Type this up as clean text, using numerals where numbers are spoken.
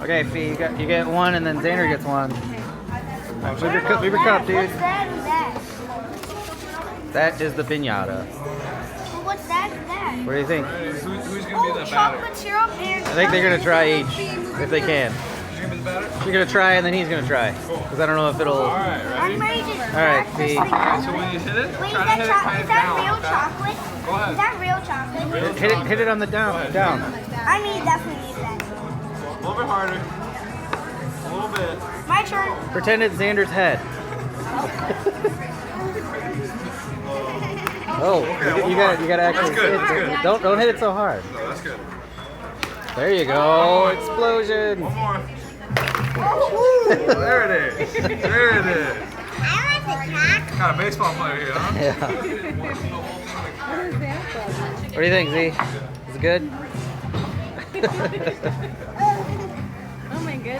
Okay, Fee, you get one, and then Xander gets one. Leave your cup, dude. What's that and that? That is the piñata. Well, what's that and that? What do you think? Who's going to be the batter? Chocolate syrup and... I think they're gonna try each, if they can. Who's going to be the batter? You're gonna try, and then he's gonna try. Because I don't know if it'll. All right, ready? I'm ready to Alright, crack this see. thing open. So when you hit it, Wait, is try to that, hit it is kind of that down. real okay? chocolate? Go ahead. Is that real chocolate? Hit it on the down. Go ahead. Down. I mean, definitely need that. A little bit harder. A little bit. My turn. Pretend it's Xander's head. Oh, Okay, you gotta actually. That's good, hit that's it. good. Don't hit it so hard. No, that's good. There you go. Explosion. One more. There it is. There it is. I like the cat. Got a baseball player here, huh? Yeah. What do you think, Z? Is it good?